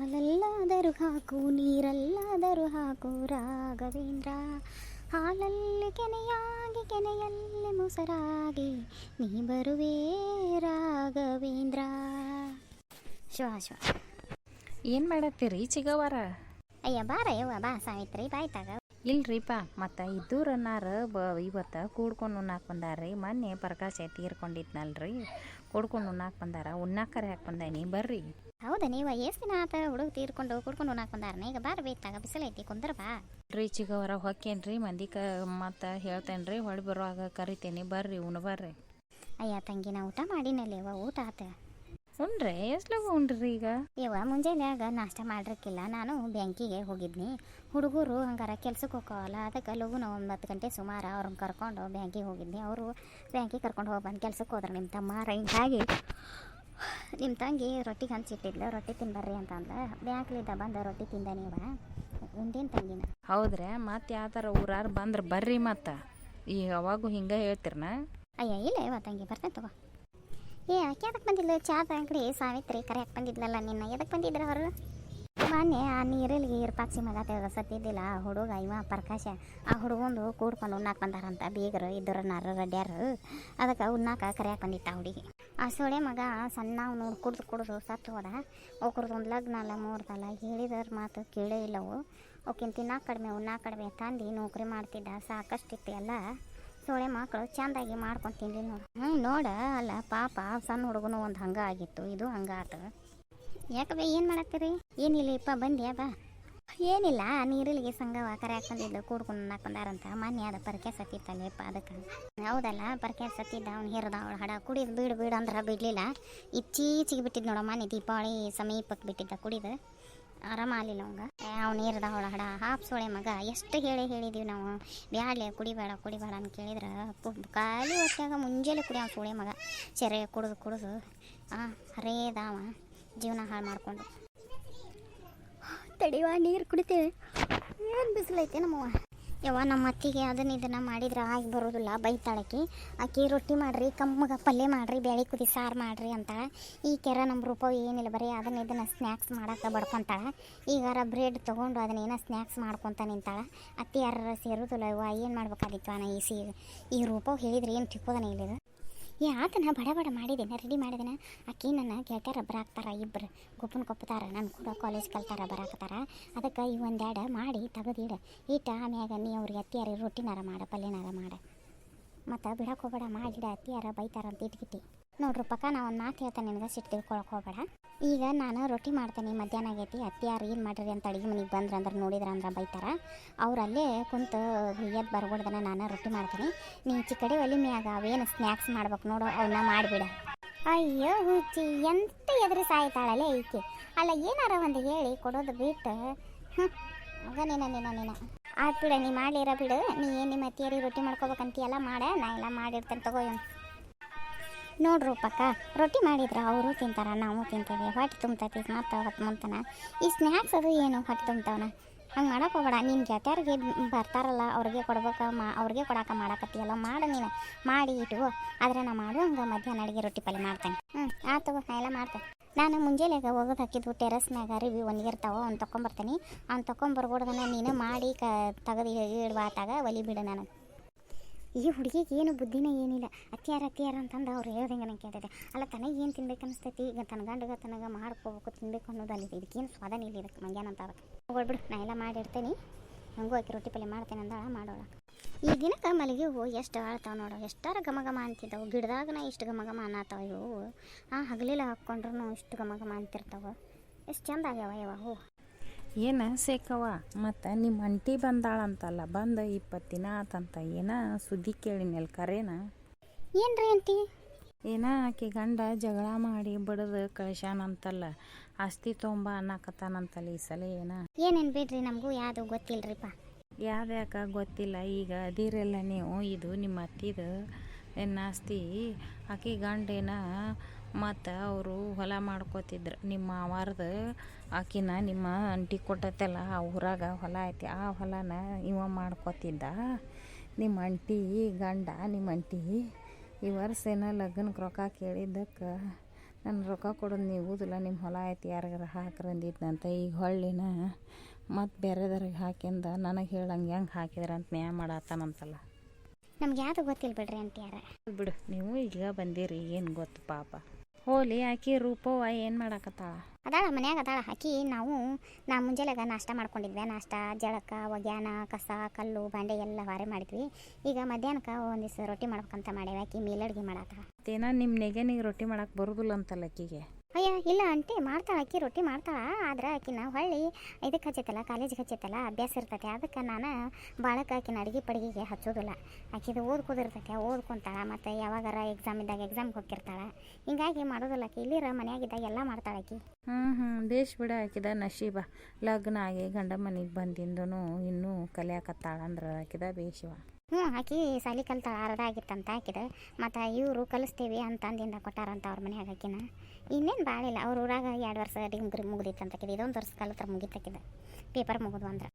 ಹಾಲಲ್ಲಾದರೂ ಹಾಕು ನೀರಲ್ಲಾದರೂ ಹಾಕು ರಾಘವೇಂದ್ರ, ಹಾಲಲ್ಲಿ ಕೆನೆಯಾಗಿ ಕೆನೆಯಲ್ಲಿ ಮೊಸರಾಗಿ ನೀ ಬರುವೆ ರಾಘವೇಂದ್ರ. ಶ್ವಾಸ ಏನು ಮಾಡತ್ತೀರಿ ಚಿಗವಾರ? ಅಯ್ಯ ಬಾರ ಯವ್ವ ಬಾ ಸಾವಿತ್ರಿ ಬಾಯ್ತಾಗ. ಇಲ್ರಿಪ್ಪ ಮತ್ತು ಇದ್ದೂರನ್ನಾರ ಇವತ್ತು ಕೂಡ್ಕೊಂಡು ಉಣ್ಣಾಕ ಬಂದಾರ್ರಿ. ಮೊನ್ನೆ ಪ್ರಕಾಶ ತೀರ್ಕೊಂಡಿದ್ನಲ್ರಿ, ಕೂಡ್ಕೊಂಡು ಉಣ್ಣಾಕ ಬಂದಾರ. ಉಣ್ಣಾಕರೆ ಹಾಕಿ ಬಂದಾನಿ, ಬರ್ರಿ. ಹೌದಾ ನೀವು ಎಷ್ಟು ದಿನ ಆತ ಹುಡುಗ ತೀರ್ಕೊಂಡು ಕೂಡ್ಕೊಂಡು ಉಣ್ಣಾಕ ಬಂದಾರನ? ಈಗ ಬಾರ ಬೇಯ್ತಾಗ ಬಿಸಿಲೈತಿ ಕುಂದ್ರ ಬಾ. ರೀ ಚಿಗವರ ಹೊಕ್ಕೇನ್ರಿ ಮಂದಿ ಮತ್ತು ಹೇಳ್ತೇನೆ ರೀ, ಹೊಳಿ ಬರುವಾಗ ಕರಿತೇನೆ, ಬರ್ರಿ ಉಣ್ಣು ಬರ್ರಿ. ಅಯ್ಯ ತಂಗಿ ನಾ ಊಟ ಮಾಡಿನಲ್ಲಿ ಯವ್ವ, ಊಟ ಆತ. ಉಣ್ರಿ ಎಷ್ಟ್ಲಾಗ ಉಣ್ರಿ ಈಗ? ಯವ್ವ ಮುಂಜಾನ್ಯಾಗ ನಾಷ್ಟ ಮಾಡಿರಕ್ಕಿಲ್ಲ, ನಾನು ಬ್ಯಾಂಕಿಗೆ ಹೋಗಿದ್ನಿ. ಹುಡುಗರು ಹಂಗಾರ ಕೆಲ್ಸಕ್ಕೆ ಹೋಗೋವಲ್ಲ, ಅದಕ್ಕೆ ಲಘುನ 9 ಗಂಟೆ ಸುಮಾರು ಅವ್ರನ್ನ ಕರ್ಕೊಂಡು ಬ್ಯಾಂಕಿಗೆ ಹೋಗಿದ್ನಿ. ಅವರು ಬ್ಯಾಂಕಿಗೆ ಕರ್ಕೊಂಡು ಹೋಗಿ ಬಂದು ಕೆಲ್ಸಕ್ಕೆ ಹೋದ್ರೆ ನಿಮ್ಮ ತಮ್ಮ ಹಿಂಗಾಗಿ ನಿಮ್ಮ ತಂಗಿ ರೊಟ್ಟಿಗೆ ಹಂಚಿಟ್ಟಿದ್ಲು. ರೊಟ್ಟಿ ತಿನ್ಬರ್ರಿ ಅಂತ ಅಂದ. ಬ್ಯಾಂಕ್ಲಿದ್ದ ಬಂದು ರೊಟ್ಟಿ ತಿಂದ ನೀವ ಉಂಡೇನು ತಂಗಿನ? ಹೌದ್ರಾ? ಮತ್ತು ಯಾವ ಥರ ಊರಾರು ಬಂದ್ರೆ ಬರ್ರಿ. ಮತ್ತು ಈಗ ಅವಾಗೂ ಹಿಂಗೆ ಹೇಳ್ತಿರ್ನ? ಅಯ್ಯ ಇಲ್ಲ ಯವ್ವ ತಂಗಿ ಬರ್ತೇನೆ ತಗೋ. ಯಾಕೆ ಅದಕ್ಕೆ ಬಂದಿಲ್ಲ? ಚಾದ ಅಂಗಡಿ ಸಾವಿತ್ರಿ ಕರೆಯಕ್ಕೆ ಬಂದಿದ್ಲಲ್ಲ ನಿನ್ನ, ಎದಕ್ಕೆ ಬಂದಿದ್ರ ಅವರು? ಮೊನ್ನೆ ಆ ನೀರಲ್ಲಿ ಇರ್ಪಾಕ್ಸಿ ಮಗ ಸತ್ತಿದ್ದಿಲ್ಲ ಆ ಹುಡುಗ, ಇವ ಪ್ರಕಾಶ, ಆ ಹುಡುಗಂದು ಕೂಡ್ಕೊಂಡು ಉಣ್ಣಾಕ ಬಂದಾರಂತ ಬೀಗರು ಇದ್ದರನ್ನಾರು ರಡ್ಯಾರು. ಅದಕ್ಕೆ ಉಣ್ಣಾಕ ಕರೆಯಕ್ಕೆ ಬಂದಿತ್ತ ಹುಡುಗಿ. ಆ ಸೊಳೆ ಮಗ ಸಣ್ಣ ನೋಡಿ ಕುಡ್ದು ಸತ್ತು ಹೋದ. ಅವ್ರದ್ದು ಒಂದು ಲಗ್ನ ಅಲ್ಲ 3 ತಲ ಹೇಳಿದ್ರ ಮಾತು ಕೇಳೇ ಇಲ್ಲವು. ಅವಕ್ಕಿಂತ ತಿನ್ನಾಕ ಕಡಿಮೆ ಉಣ್ಣಾಕ ಕಡಿಮೆ ತಂದು ನೌಕರಿ ಮಾಡ್ತಿದ್ದ, ಸಾಕಷ್ಟಿತ್ತು ಎಲ್ಲ. ಸೊಳೆ ಮಕ್ಕಳು ಚೆಂದಾಗಿ ಮಾಡ್ಕೊಂಡು ತಿಂದ್ವಿ ನೋಡು. ನೋಡ ಅಲ್ಲ ಪಾಪ ಸಣ್ಣ ಹುಡುಗನು ಒಂದು ಹಂಗೆ ಆಗಿತ್ತು, ಇದು ಹಂಗೆ ಆತು. ಯಾಕಬೇ ಏನು ಮಾಡತ್ತೀರಿ? ಏನಿಲ್ಲ ಇಪ್ಪ ಬಂದ್ಯಾ ಬಾ. ಏನಿಲ್ಲ ನೀರಿಲಿಗೆ ಸಂಗವ ಕರೆ ಹಾಕೊಂಡಿದ್ದು ಕೂಡ್ಕೊಂಡು ಉಣ್ಣಾಕ ಬಂದಾರಂತ. ಮೊನ್ನೆ ಅದ ಪರಕೆ ಸತ್ತಿತ್ತಲ್ಲಪ್ಪ, ಅದಕ್ಕೆ. ಹೌದಲ್ಲ ಪರಕೆ ಸತ್ತಿದ್ದ, ಅವ್ನು ಹಿರಿದ ಅವಳು ಹಡ ಕುಡಿದು ಬಿಡು ಅಂದ್ರೆ ಬಿಡಲಿಲ್ಲ. ಇಚ್ಚೀಚಿಗೆ ಬಿಟ್ಟಿದ್ದು ನೋಡ, ಮೊನ್ನೆ ದೀಪಾವಳಿ ಸಮೀಪಕ್ಕೆ ಬಿಟ್ಟಿದ್ದ ಕುಡಿದು. ಆರಾಮ ಆಗಲಿಲ್ಲ ಅವಂಗ. ಅವ್ನು ಹಿರಿದ ಅವಳ ಹಡ ಹಾಫ್ ಸೊಳೆ ಮಗ. ಎಷ್ಟು ಹೇಳಿದೀವಿ ನಾವು, ಬ್ಯಾಡ್ಲೆ ಕುಡಿಬೇಡ ಅಂತ ಕೇಳಿದ್ರೆ ಖಾಲಿ ಹೊತ್ತಾಗ ಮುಂಜಾನೆ ಕುಡಿ ಅವ್ನು ಸೊಳೆ ಮಗ. ಸೆರೆ ಕುಡಿದು ಹರೇದಾವ ಜೀವನ ಹಾಳು ಮಾಡಿಕೊಂಡು. ತಡಿವ ನೀರು ಕುಡಿತೇವೆ. ಏನು ಬಿಸಿಲೈತೆ ನಮ್ಮವ್ವ. ಯವ್ವ ನಮ್ಮ ಅತ್ತಿಗೆ ಇದನ್ನು ಮಾಡಿದ್ರೆ ಆಗಿ ಬರೋದಿಲ್ಲ, ಬೈತಾಳಕಿ. ಆಕಿ ರೊಟ್ಟಿ ಮಾಡಿರಿ, ಕಮ್ಮಗ ಪಲ್ಯ ಮಾಡಿರಿ, ಬೇಳೆ ಕುದಿ ಸಾರು ಮಾಡಿರಿ ಅಂತ. ಈ ಕೆರ ನಮ್ಮ ರೂಪಾಯಿ ಏನಿಲ್ಲ, ಬರೀ ಇದನ್ನು ಸ್ನ್ಯಾಕ್ಸ್ ಮಾಡೋಕೆ ಬಡ್ಕೊತಾಳೆ. ಈಗಾರ ಬ್ರೆಡ್ ತೊಗೊಂಡು ಅದನ್ನೇನೋ ಸ್ನ್ಯಾಕ್ಸ್ ಮಾಡ್ಕೊತ ನಿಂತಾಳೆ. ಅತ್ತಿ ಯಾರ ಸೇರೋದಿಲ್ಲ ಯವ್ವ, ಏನು ಮಾಡ್ಬೇಕಾದಿತ್ತು ನಾ ಈ ರೂಪಾಯಿ ಹೇಳಿದ್ರೆ ಏನು ತಿಕ್ಕೋದನೇ ಇಲ್ಲಿದು. ಆತನ ಬಡ ಮಾಡಿದ್ದೇನೆ, ರೆಡಿ ಮಾಡಿದ್ದೇನೆ. ಆಕಿ ನನ್ನ ಗೆಳತಿಯರ ಬರಾಕ್ತಾರ, ಇಬ್ಬರು ಗೊಪ್ಪನ ಕೊಪ್ಪತಾರ, ನಾನು ಕೂಡ ಕಾಲೇಜ್ ಕಲ್ತಾರ ಬರಾಕತ್ತಾರ. ಅದಕ್ಕೆ ಈ ಒಂದೆರಡು ಮಾಡಿ ತೆಗೆದಿಡ ಇಟ್ಟ ಆಮ್ಯಾಗ ನೀ ಅವ್ರಿಗೆ ಅತ್ತಿಯಾರ ರೊಟ್ಟಿನಾರ ಮಾಡ, ಪಲ್ಯನಾರ ಮಾಡ. ಮತ್ತು ಬಿಡಕ್ಕೆ ಹೋಗ್ಬೇಡ, ಮಾಡಿಡ ಅತ್ತಿಯಾರ ಬೈತಾರ ಅಂತ ಇಟ್ಕಿಟ್ಟಿ. ನೋಡ್ರಿ ಪಕ್ಕ ನಾ ಒಂದು ಮಾತು ಹೇಳ್ತೇನೆ, ನಿನಗೆ ಸಿಟ್ಟು ತಿಳ್ಕೊಳಕ್ಕೆ ಹೋಗ್ಬೇಡ. ಈಗ ನಾನು ರೊಟ್ಟಿ ಮಾಡ್ತೇನೆ, ಮಧ್ಯಾಹ್ನ ಆಗೈತಿ. ಅತ್ತಿಯಾರು ಏನು ಮಾಡಿರಿ ಅಂತ ಅಡುಗೆ ಮನೆಗೆ ಬಂದ್ರೆ ನೋಡಿದ್ರೆ ಬೈತಾರ. ಅವ್ರು ಅಲ್ಲೇ ಕುಂತು ಎದ್ದು ಬರ್ಗೊಡ್ದನ ನಾನು ರೊಟ್ಟಿ ಮಾಡ್ತೀನಿ. ನೀ ಚಿಕ್ಕಡಿ ಒಲಿ ಮ್ಯಾಗ ಅವೇನು ಸ್ನ್ಯಾಕ್ಸ್ ಮಾಡ್ಬೇಕು ನೋಡು, ಅವನ್ನ ಮಾಡಿಬಿಡ. ಅಯ್ಯೋ ಹುಚ್ಚಿ, ಎಂತ ಎದುರು ಸಾಯ್ತಾಳಲ್ಲೇ ಈಕೆ. ಅಲ್ಲ ಏನಾರ ಒಂದು ಹೇಳಿ ಕೊಡೋದು ಬಿಟ್ಟು ಆಗ ನೀನ ಆಯ್ತು ಬಿಡ, ನೀ ಮಾಡಲಿರ ಬಿಡು. ನೀ ಏನು ನಿಮ್ಮ ಅತ್ತಿಯರಿಗೆ ರೊಟ್ಟಿ ಮಾಡ್ಕೋಬೇಕಂತೀಯಲ್ಲ, ಮಾಡ, ನಾ ಎಲ್ಲ ಮಾಡಿರ್ತೇನೆ ತಗೋ. ನೋಡ್ರು ಪಕ್ಕ ರೊಟ್ಟಿ ಮಾಡಿದ್ರೆ ಅವರು ತಿಂತಾರ, ನಾವು ತಿಂತೇವೆ, ಹೊಟ್ಟೆ ತುಂಬ್ತೈತಿ. ಮತ್ತು ಹೊತ್ತು ಮುಂತನ ಈ ಸ್ನ್ಯಾಕ್ಸ್ ಅದು ಏನು ಹೊಟ್ಟೆ ತುಂಬ್ತಾವನ, ಹಂಗೆ ಮಾಡಕ್ಕೆ ಹೋಗ್ಬೇಡ. ನಿನ್ನ ಗೆಳತಿಯರಿಗೆ ಬರ್ತಾರಲ್ಲ ಅವ್ರಿಗೆ ಕೊಡ್ಬೇಕು, ಅವ್ರಿಗೆ ಕೊಡಾಕ ಮಾಡಕತ್ತೀಯಲ್ಲ, ಮಾಡು ನೀನು ಮಾಡಿ ಇಟ್ಕೋ. ಆದರೆ ನಾ ಮಾಡು ಹಂಗೆ ಮಧ್ಯಾಹ್ನ ಅಡುಗೆ ರೊಟ್ಟಿ ಪಲ್ಯ ಮಾಡ್ತೇನೆ. ಆಯ್ತು ನಾ ಎಲ್ಲ ಮಾಡ್ತೇನೆ. ನಾನು ಮುಂಜಾನೆಗೆ ಹೋಗೋದು ಹಾಕಿದ್ದು ಟೆರಸ್ನಾಗ ರಿವ್ಯೂ ಒಣಗಿರ್ತಾವೆ, ಅವ್ನು ತೊಗೊಂಬರ್ತೀನಿ. ಅವ್ನು ತೊಗೊಂಬರ್ಗೊಡ್ದನ ನೀನು ಮಾಡಿ ತೆಗೆದು ಇಡುವಾತಾಗ ಒಲಿ ಬಿಡು. ನನಗೆ ಈ ಹುಡುಗಿಗೆ ಏನು ಬುದ್ಧಿನೇ ಏನಿಲ್ಲ. ಅತ್ತಿಯಾರ ಅಂತಂದು ಅವ್ರು ಹೇಳ್ದಂಗೆ ನಂಗೆ ಕೇಳ್ತೈತೆ. ಅಲ್ಲ ತನಗೆ ಏನು ತಿನ್ಬೇಕು ಅನಿಸ್ತೈತಿ, ಈಗ ತನ್ನ ಗಂಡಗ ತನಗೆ ಮಾಡ್ಕೋಬೇಕು ತಿನ್ಬೇಕು ಅನ್ನೋದು ಅಲ್ಲಿದೆ. ಇದಕ್ಕೇನು ಸ್ವಾದನೇ ಇಲ್ಲ ಇದಕ್ಕೆ ಮಂಗ್ಯಾನ ಅಂತ. ಅದಕ್ಕೆ ಹೋಗ್ಬಿಡು, ನಾ ಎಲ್ಲ ಮಾಡಿಡ್ತೇನೆ. ಹಂಗೂ ಆಕಿ ರೊಟ್ಟಿ ಪಲ್ಯ ಮಾಡ್ತೇನೆ ಅಂದಾಳ, ಮಾಡೋಳ. ಈ ದಿನಕ್ಕೆ ಮಲ್ಲಿಗೆ ಹೂವು ಎಷ್ಟು ಆಳ್ತಾವೆ ನೋಡು, ಎಷ್ಟಾರ ಘಮ ಅಂತಿದ್ದಾವೆ. ಗಿಡದಾಗನ ಇಷ್ಟು ಘಮ ಅನ್ನತ್ತಾವ ಇವು. ಹಗಲಿಲ್ಲ ಹಾಕ್ಕೊಂಡ್ರು ಇಷ್ಟು ಘಮ ಅಂತಿರ್ತಾವೆ. ಎಷ್ಟು ಚಂದ ಆಗ್ಯಾವ ಇವ ಹೂವು. ಏನು ಸೇಕವ? ಮತ್ತು ನಿಮ್ಮ ಅಂಟಿ ಬಂದಾಳಂತಲ್ಲ, ಬಂದ 20 ದಿನ ಆತಂತ. ಏನ ಸುದ್ದಿ ಕೇಳಿನಲ್ಲ, ಕರೇನ? ಏನ್ರಿ ಅಂಟಿ? ಏನ ಆಕೆ ಗಂಡ ಜಗಳ ಮಾಡಿ ಬಡದು ಕಳಿಸ್ಯಾನಂತಲ್ಲ, ಆಸ್ತಿ ತೊಂಬ ಅನ್ನಕತ್ತಾನಂತಲ್ಲ ಈ ಸಲ. ಏನೇನು ಬಿಡ್ರಿ, ನಮಗೂ ಯಾವುದು ಗೊತ್ತಿಲ್ರಿಪ್ಪ. ಯಾಕ ಗೊತ್ತಿಲ್ಲ? ಈಗ ಅದಿರಲ್ಲ ನೀವು, ಇದು ನಿಮ್ಮ ಅತ್ತಿದು ಏನು ಆಸ್ತಿ. ಆಕೆ ಗಂಡೇನ ಮತ್ತು ಅವರು ಹೊಲ ಮಾಡ್ಕೋತಿದ್ರು ನಿಮ್ಮ ಮಾವಾರ್ದು. ಆಕಿನ ನಿಮ್ಮ ಅಂಟಿ ಕೊಟ್ಟೈತಲ್ಲ, ಆ ಊರಾಗ ಹೊಲ ಐತಿ, ಆ ಹೊಲನ ಇವ ಮಾಡ್ಕೋತಿದ್ದ. ನಿಮ್ಮ ಅಂಟಿ ಗಂಡ, ನಿಮ್ಮ ಅಂಟಿ ಈ ವರ್ಷ ಏನೋ ಲಗ್ನಕ್ಕೆ ರೊಕ್ಕ ಕೇಳಿದ್ದಕ್ಕೆ ನನ್ನ ರೊಕ್ಕ ಕೊಡೋದು ನೀವುದಿಲ್ಲ, ನಿಮ್ಮ ಹೊಲ ಐತಿ ಯಾರಿಗಾರ ಹಾಕ್ರಿ ಅಂದಿದ್ನಂತ. ಈಗ ಹೊಳ್ಳಿನ ಮತ್ತು ಬೇರೆದವ್ರಿಗೆ ಹಾಕಿಂದ ನನಗೆ ಹೇಳಂಗೆ ಹೆಂಗೆ ಹಾಕಿದ್ರೆ ಅಂತ ನ್ಯಾಯ ಮಾಡತ್ತಾನಂತಲ್ಲ. ನಮ್ಗೆ ಯಾವುದು ಗೊತ್ತಿಲ್ಲ ಬಿಡ್ರಿ ಅಂತೀಯಾರ. ಬಿಡು, ನೀವು ಈಗ ಬಂದಿರಿ, ಏನು ಗೊತ್ತು ಪಾಪ. ಹೋಲಿ ಆಕಿ ರೂಪವ್ವ ಏನು ಮಾಡಾಕತ್ತಾಳ? ಅದಾಳ ಮನ್ಯಾಗ ಅದಾಳ. ಆಕಿ ನಾ ಮುಂಜಾನೆಗ ನಾಷ್ಟ ಮಾಡ್ಕೊಂಡಿದ್ವಿ. ನಾಷ್ಟ, ಜಳಕ, ಒಗ್ಯಾನ, ಕಸ, ಕಲ್ಲು, ಬಾಂಡೆ ಎಲ್ಲ ವಾರೆ ಮಾಡಿದ್ವಿ. ಈಗ ಮಧ್ಯಾಹ್ನಕ್ಕೆ ಒಂದಿವ್ಸ ರೊಟ್ಟಿ ಮಾಡ್ಬೇಕಂತ ಮಾಡೇವಿ. ಆಕಿ ಮೇಲಡ್ಗೆ ಮಾಡಾತ. ಮತ್ತೇನ ನಿಮ್ಮ ನೆಗೆನಿಗೆ ರೊಟ್ಟಿ ಮಾಡಕ್ಕೆ ಬರೋದಿಲ್ಲ ಅಂತಲ್ಲ ಆಕಿಗೆ? ಅಯ್ಯ ಇಲ್ಲ ಆಂಟಿ, ಮಾಡ್ತಾಳೆ ಆಕಿ ರೊಟ್ಟಿ ಮಾಡ್ತಾಳೆ. ಆದ್ರೆ ಆಕಿನ ಹೊಳ್ಳಿ ಇದಕ್ಕೆ ಹಚ್ಚೈತಲ್ಲ, ಕಾಲೇಜಿಗೆ ಹಚ್ಚೈತಲ್ಲ, ಅಭ್ಯಾಸ ಇರ್ತೈತೆ. ಅದಕ್ಕೆ ನಾನು ಭಾಳಕ್ಕೆ ಆಕಿನ ಅಡುಗೆ ಪಡಿಗೆಗೆ ಹಚ್ಚೋದಿಲ್ಲ. ಆಕಿದು ಓದ್ಕೋದಿರ್ತೈತೆ, ಓದ್ಕೊತಾಳೆ. ಮತ್ತು ಯಾವಾಗಾರ ಎಕ್ಸಾಮ್ ಇದ್ದಾಗ ಎಕ್ಸಾಮ್ಗೆ ಹೋಗಿರ್ತಾಳೆ. ಹಿಂಗಾಗಿ ಮಾಡೋದಿಲ್ಲ ಆಕಿ. ಇಲ್ಲಿರ ಮನೆಯಾಗಿದ್ದಾಗ ಎಲ್ಲ ಮಾಡ್ತಾಳೆ ಆಕಿ. ಬೇಷ್ ಬಿಡ, ಆಕಿದ ನಶೀಬ. ಲಗ್ನ ಆಗಿ ಗಂಡ ಮನೆಗೆ ಬಂದಿಂದೂ ಇನ್ನೂ ಕಲಿಯಾಕತ್ತಾಳಂದ್ರೆ ಆಕಿದ ಬೇಷವ. ಆಕಿ ಸಾಲಿ ಕಲ್ತಾಳ, ಅರ್ಧ ಆಗಿತ್ತಂತ ಆಕಿದ. ಮತ್ತು ಇವರು ಕಲಿಸ್ತೀವಿ ಅಂತ ಅಂದಿಂದ ಕೊಟ್ಟಾರಂತ ಅವ್ರ ಮನ್ಯಾಗ ಆಕಿನ. ಇನ್ನೇನು ಭಾಳಿಲ್ಲ. ಅವ್ರ ಊರಾಗ 2 ವರ್ಷ ಡಿಗ್ರಿ ಮುಗಿದಿತ್ತಂತ ಆಕಿದ. ಇದೊಂದು ವರ್ಷ ಕಲಿತ್ರ ಮುಗಿತಕ್ಕಿದ. ಪೇಪರ್ ಮುಗಿದ್ವು ಅಂದ್ರೆ